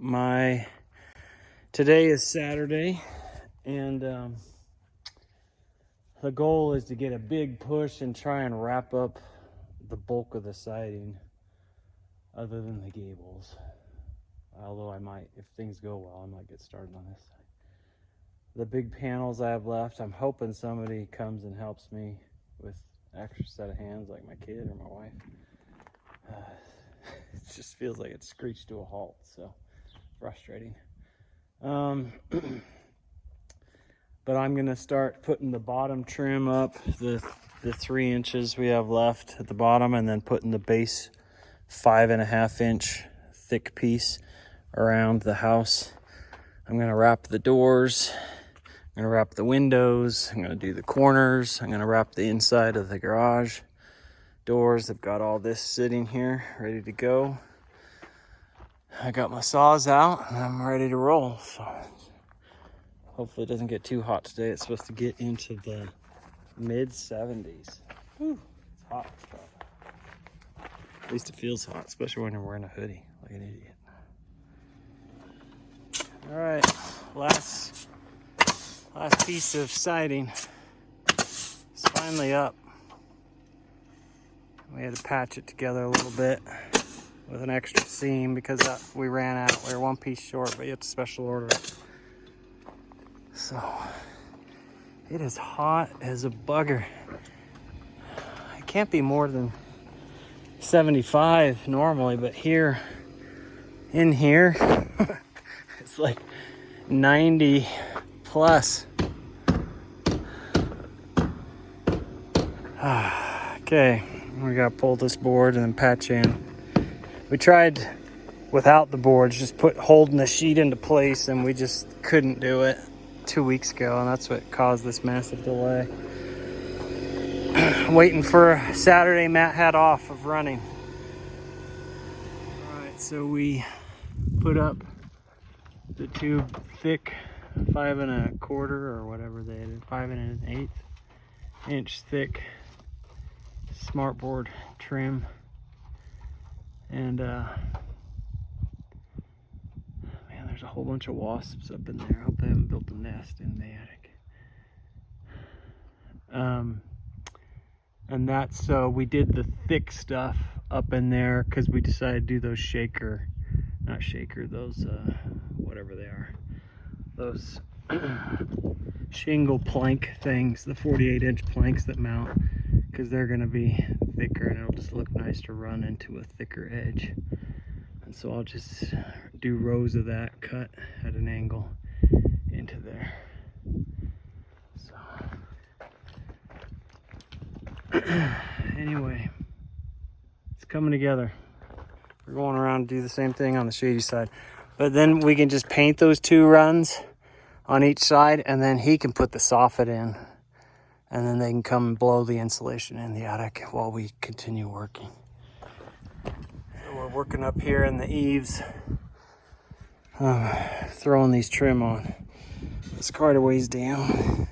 Today is Saturday, and the goal is to get a big push and try and wrap up the bulk of the siding, other than the gables. Although I might, if things go well, I might get started on this side. The big panels I have left, I'm hoping somebody comes and helps me with an extra set of hands, like my kid or my wife. It just feels like it's screeched to a halt, so frustrating. But I'm gonna start putting the bottom trim up, the 3 inches we have left at the bottom, and then putting the base 5.5 inch thick piece around the house. I'm gonna wrap the doors, I'm gonna wrap the windows, I'm gonna do the corners, I'm gonna wrap the inside of the garage doors. I've got all this sitting here ready to go. I got my saws out and I'm ready to roll. So hopefully it doesn't get too hot today. It's supposed to get into the mid 70s. Whew, it's hot. At least it feels hot, especially when you're wearing a hoodie like an idiot. All right, last piece of siding is finally up. We had to patch it together a little bit with an extra seam because we ran out. We were one piece short, but you have to special order it. So it is hot as a bugger. It can't be more than 75 normally, but in here, it's like 90 plus. Okay, we gotta pull this board and then patch in. We tried without the boards, just holding the sheet into place, and we just couldn't do it 2 weeks ago, and that's what caused this massive delay. Waiting for Saturday Matt had off of running. All right, so we put up the two thick 5 1/4 or whatever they did, 5 1/8 inch thick smartboard trim, and man, there's a whole bunch of wasps up in there. I hope they haven't built a nest in the attic. And that's so we did the thick stuff up in there because we decided to do those those whatever they are, those shingle plank things, the 48-inch planks that mount, because they're going to be thicker and it'll just look nice to run into a thicker edge. And so I'll just do rows of that cut at an angle into there. So anyway, it's coming together. We're going around to do the same thing on the shady side, but then we can just paint those 2 runs on each side, and then he can put the soffit in, and then they can come and blow the insulation in the attic while we continue working. So we're working up here in the eaves, throwing these trim on. This carterway's down.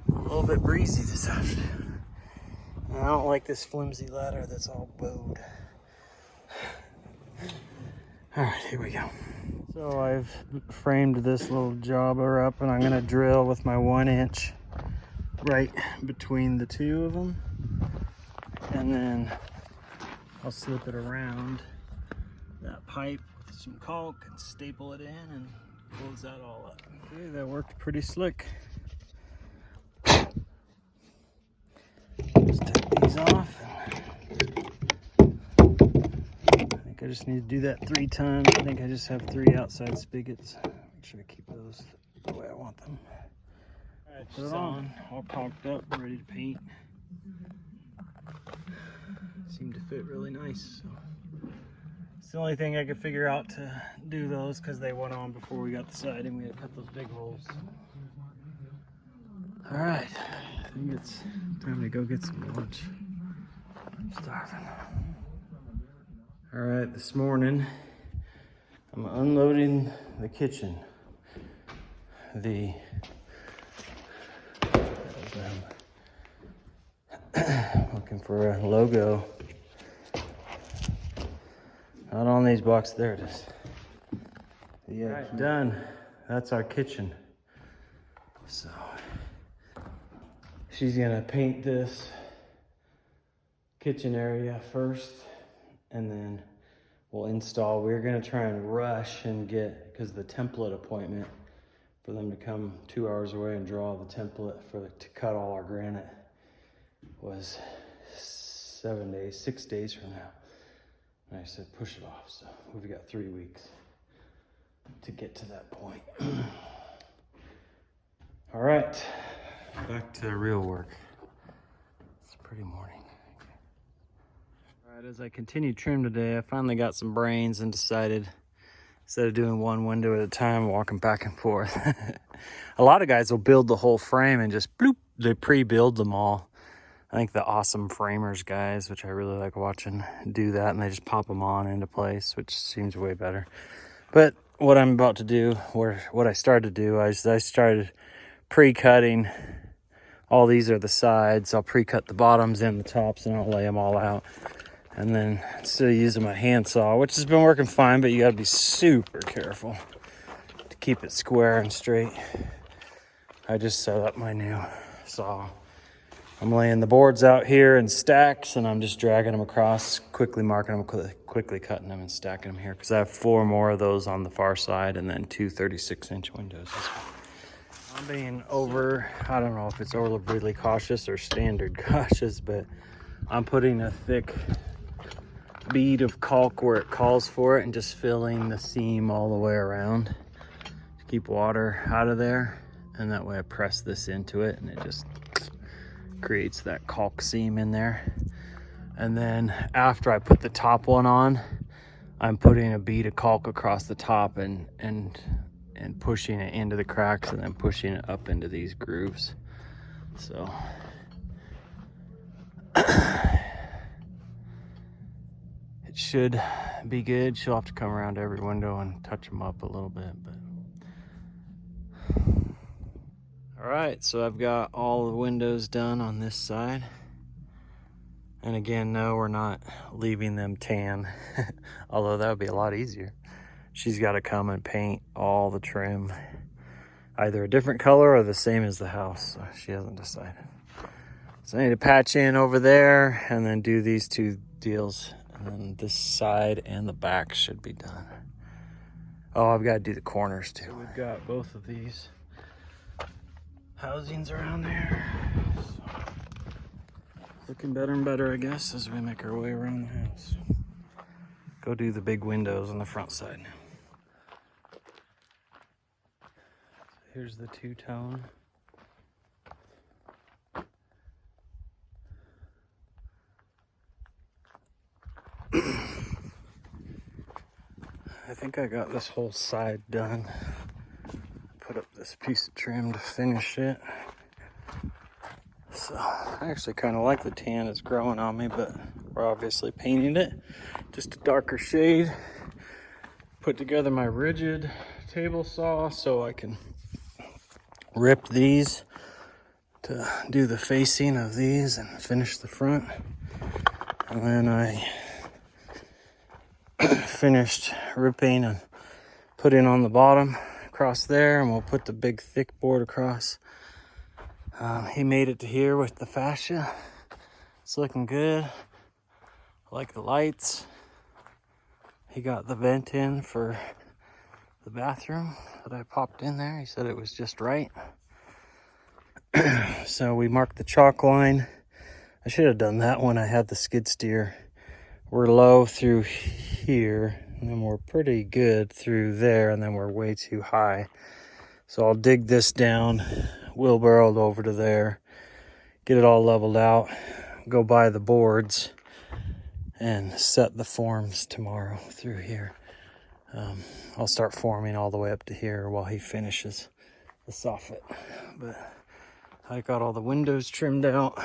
A little bit breezy this afternoon. And I don't like this flimsy ladder that's all bowed. All right, here we go. So I've framed this little jobber up, and I'm gonna drill with my 1 inch right between the 2 of them, and then I'll slip it around that pipe with some caulk and staple it in and close that all up. Okay, that worked pretty slick. Just take these off. I think I just need to do that 3 times. I think I just have 3 outside spigots. Make sure I keep those the way I want them. All right, put it on, all caulked up, ready to paint. Seemed to fit really nice. So it's the only thing I could figure out to do those, because they went on before we got the siding. We had to cut those big holes. All right, I think it's time to go get some lunch. I'm starving. All right, this morning I'm unloading the kitchen. Looking for a logo. Not on these blocks. There it is. Yeah, right, done. That's our kitchen. So she's gonna paint this kitchen area first, and then we'll install. We're gonna try and rush and get, because the template appointment for them to come 2 hours away and draw the template to cut all our granite was 6 days from now. And I said, push it off. So we've got 3 weeks to get to that point. All right, back to real work. It's a pretty morning. All right, as I continue trim today, I finally got some brains and decided, instead of doing one window at a time, walking back and forth. A lot of guys will build the whole frame and just bloop, they pre-build them all. I think the Awesome Framers guys, which I really like watching, do that, and they just pop them on into place, which seems way better. But what I'm about to do, what I started to do, I started pre-cutting. All these are the sides. I'll pre-cut the bottoms and the tops, and I'll lay them all out. And then instead of using my handsaw, which has been working fine, but you gotta be super careful to keep it square and straight, I just set up my new saw. I'm laying the boards out here in stacks, and I'm just dragging them across, quickly marking them, quickly cutting them and stacking them here, because I have 4 more of those on the far side and then 2 36-inch windows. I'm being I don't know if it's overly cautious or standard cautious, but I'm putting a thick bead of caulk where it calls for it and just filling the seam all the way around to keep water out of there. And that way I press this into it and it just creates that caulk seam in there. And then after I put the top one on, I'm putting a bead of caulk across the top and pushing it into the cracks and then pushing it up into these grooves. So it should be good. She'll have to come around every window and touch them up a little bit, but all right, so I've got all the windows done on this side. And again, no, we're not leaving them tan, although that would be a lot easier. She's got to come and paint all the trim, either a different color or the same as the house, so she hasn't decided. So I need to patch in over there and then do these 2 deals, and then this side and the back should be done. Oh, I've got to do the corners too. So we've got both of these housings around there. So, looking better and better, I guess, as we make our way around the house. Go do the big windows on the front side now. Here's the 2-tone. I think I got this whole side done. Put up this piece of trim to finish it. So I actually kind of like the tan. It's growing on me, but we're obviously painting it just a darker shade. Put together my rigid table saw so I can rip these to do the facing of these and finish the front. And then I finished ripping and putting on the bottom across there, and we'll put the big thick board across. He made it to here with the fascia. It's looking good. I like the lights. He got the vent in for the bathroom that I popped in there. He said it was just right. So we marked the chalk line. I should have done that when I had the skid steer. We're low through here, and then we're pretty good through there, and then we're way too high. So I'll dig this down, wheelbarrow it over to there, get it all leveled out, go buy the boards, and set the forms tomorrow through here. I'll start forming all the way up to here while he finishes the soffit. But I got all the windows trimmed out.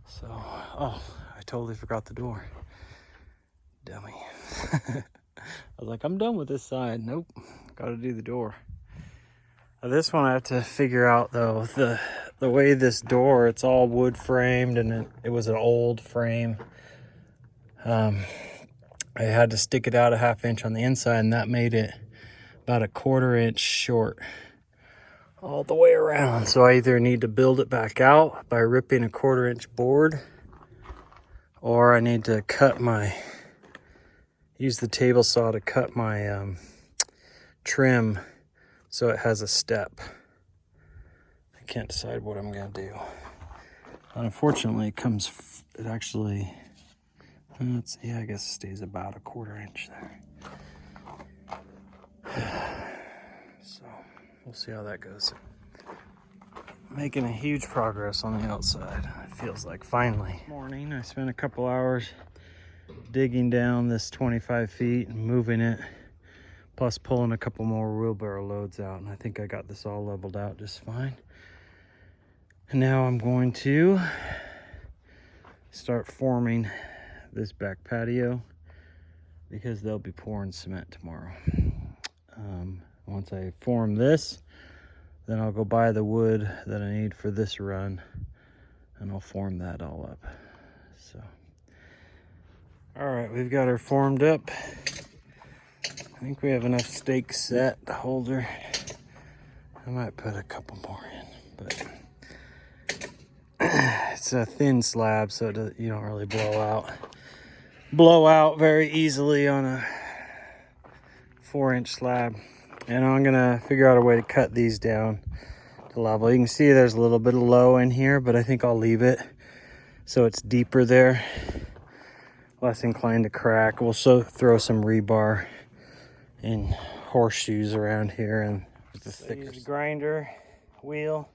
So, oh, I totally forgot the door. Dummy. I was like, I'm done with this side. Nope, gotta do the door. This one I have to figure out though, the way this door, it's all wood framed, and it was an old frame. I had to stick it out a 1/2 inch on the inside, and that made it about a 1/4 inch short all the way around. So I either need to build it back out by ripping a 1/4 inch board, or I need to use the table saw to cut my trim so it has a step. I can't decide what I'm gonna do. Unfortunately, it actually, I guess it stays about a 1/4 inch there. So we'll see how that goes. Making a huge progress on the outside. It feels like finally. Morning, I spent a couple hours digging down this 25 feet and moving it, plus pulling a couple more wheelbarrow loads out, and I think I got this all leveled out just fine. And now I'm going to start forming this back patio because they'll be pouring cement tomorrow. Once I form this, then I'll go buy the wood that I need for this run, and I'll form that all up. So, all right, we've got her formed up. I think we have enough stakes set to hold her. I might put a couple more in, but it's a thin slab, so you don't really blow out very easily on a 4-inch slab. And I'm gonna figure out a way to cut these down to level. You can see there's a little bit of low in here, but I think I'll leave it so it's deeper there, less inclined to crack. We'll throw some rebar and horseshoes around here, and the thicker grinder wheel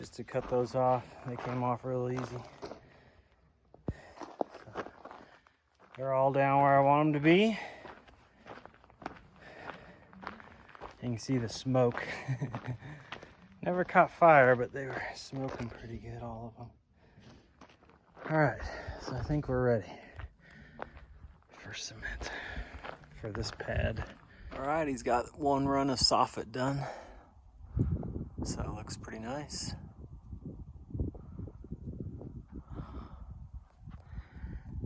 just to cut those off. They came off real easy. So they're all down where I want them to be. You can see the smoke. Never caught fire, but they were smoking pretty good, all of them. All right, so I think we're ready for cement for this pad. All right, he's got one run of soffit done, so it looks pretty nice.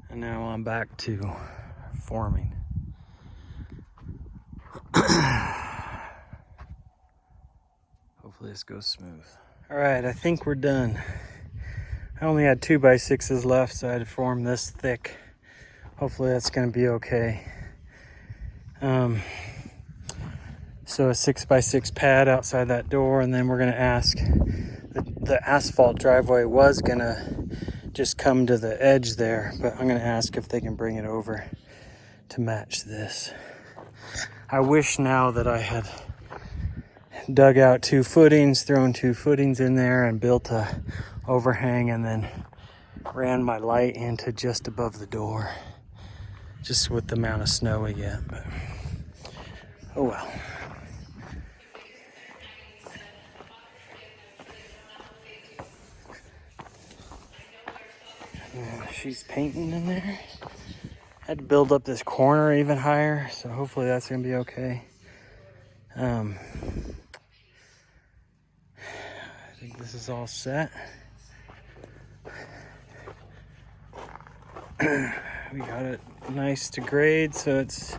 And now I'm back to forming. Hopefully this goes smooth. All right, I think we're done. I only had 2x6s left, so I had to form this thick. Hopefully that's gonna be okay. So a 6x6 pad outside that door, and then we're gonna ask, the asphalt driveway was gonna just come to the edge there, but I'm gonna ask if they can bring it over to match this. I wish now that I had dug out 2 footings, thrown 2 footings in there, and built a overhang, and then ran my light into just above the door, just with the amount of snow we get. But oh well. Yeah, she's painting in there. Had to build up this corner even higher, so hopefully that's gonna be okay. I think this is all set. We got it nice to grade, so it's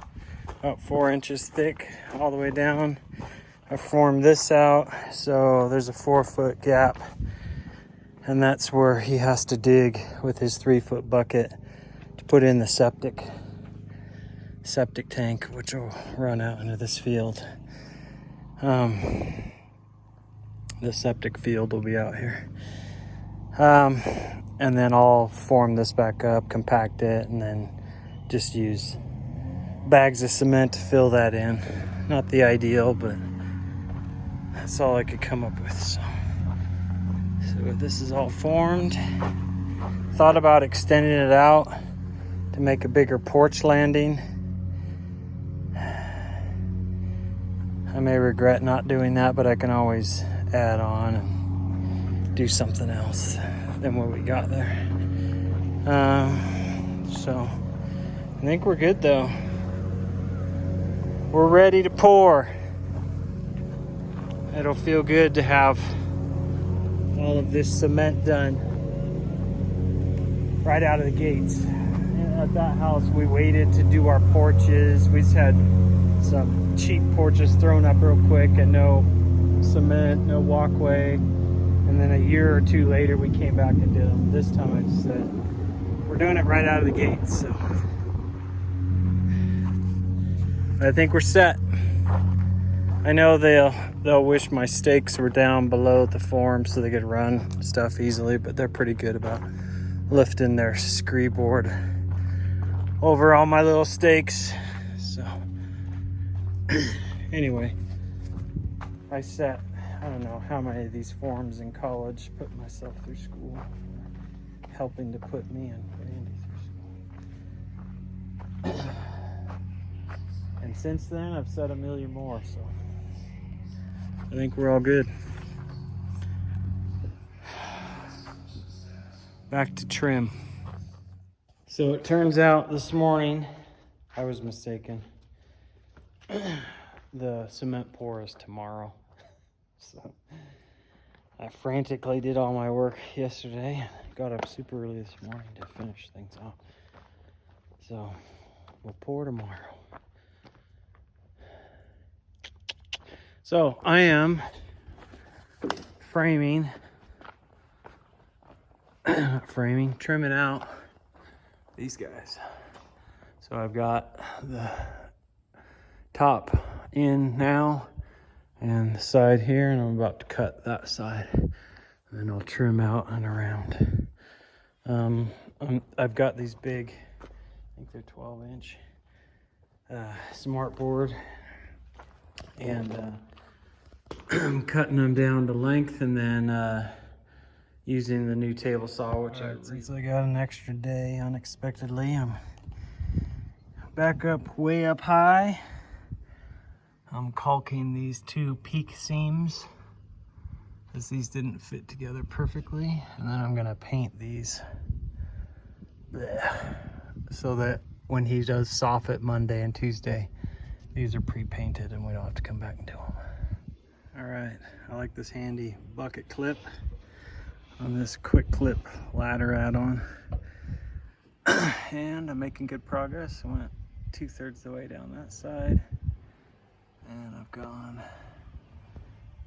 about 4 inches thick all the way down. I formed this out, so there's a 4-foot gap, and that's where he has to dig with his 3-foot bucket to put in the septic tank, which will run out into this field. The septic field will be out here. And then I'll form this back up, compact it, and then just use bags of cement to fill that in. Not the ideal, but that's all I could come up with. So this is all formed. Thought about extending it out to make a bigger porch landing. I may regret not doing that, but I can always add on and do something else than what we got there. So I think we're good though. We're ready to pour. It'll feel good to have all of this cement done right out of the gates. at that house, we waited to do our porches. We just had some cheap porches thrown up real quick and no cement, no walkway. And then a year or two later, we came back and did them. This time I just said, we're doing it right out of the gate, so. I think we're set. I know they'll wish my stakes were down below the form so they could run stuff easily, but they're pretty good about lifting their scree board over all my little stakes. So anyway, I set, I don't know how many of these forms in college, put myself through school, helping to put me and Randy through school. And since then, I've set a million more, so I think we're all good. Back to trim. So it turns out this morning, I was mistaken. The cement pour is tomorrow. So I frantically did all my work yesterday. Got up super early this morning to finish things off. So we'll pour tomorrow. So I am trimming out these guys. So I've got the top in now and the side here, and I'm about to cut that side. And then I'll trim out and around. I've got these big, I think they're 12-inch smart board, and I'm cutting them down to length, and then using the new table saw, which since I got an extra day unexpectedly, I'm back up way up high. I'm caulking these two peak seams because these didn't fit together perfectly, and then I'm gonna paint these so that when he does soffit Monday and Tuesday, these are pre-painted and we don't have to come back and do them. All right, I like this handy bucket clip on this quick clip ladder add-on. And I'm making good progress. I went 2/3 the way down that side, and I've gone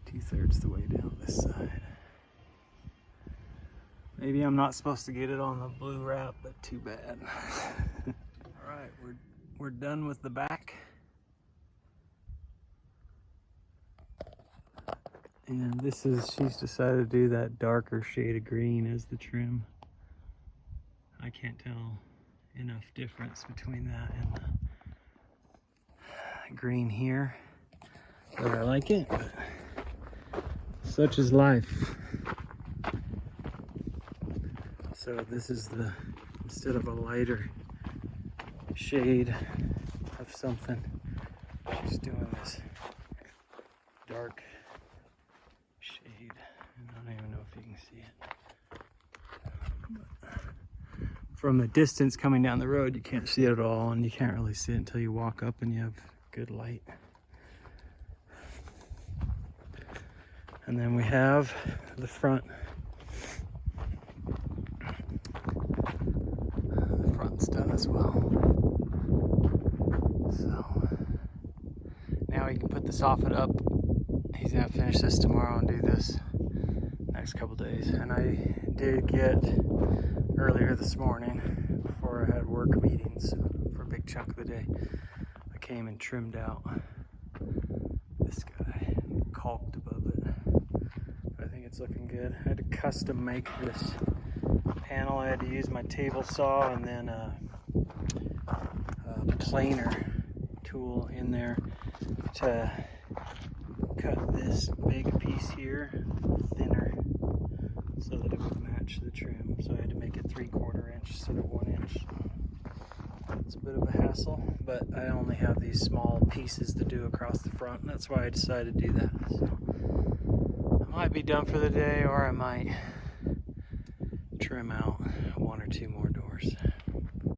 2/3 the way down this side. Maybe I'm not supposed to get it on the blue wrap, but too bad. All right, we're done with the back. And this is, she's decided to do that darker shade of green as the trim. I can't tell enough difference between that and the green here, but I like it. Such is life. So this is the, instead of a lighter shade of something, she's doing this dark shade. I don't even know if you can see it. But from the distance coming down the road, you can't see it at all, and you can't really see it until you walk up and you have good light. And then we have the front. The front's done as well. So now he can put the soffit up. He's gonna finish this tomorrow and do this next couple days. And I did get earlier this morning, before I had work meetings for a big chunk of the day, I came and trimmed out this guy, caulked above it. I think it's looking good. I had to custom make this panel. I had to use my table saw and then a planer tool in there to cut this big piece here thinner so that it would match the trim. So I had to make it 3/4 inch instead of 1 inch. It's a bit of a hassle, but I only have these small pieces to do across the front, and that's why I decided to do that. So I might be done for the day, or I might trim out 1 or 2 more doors.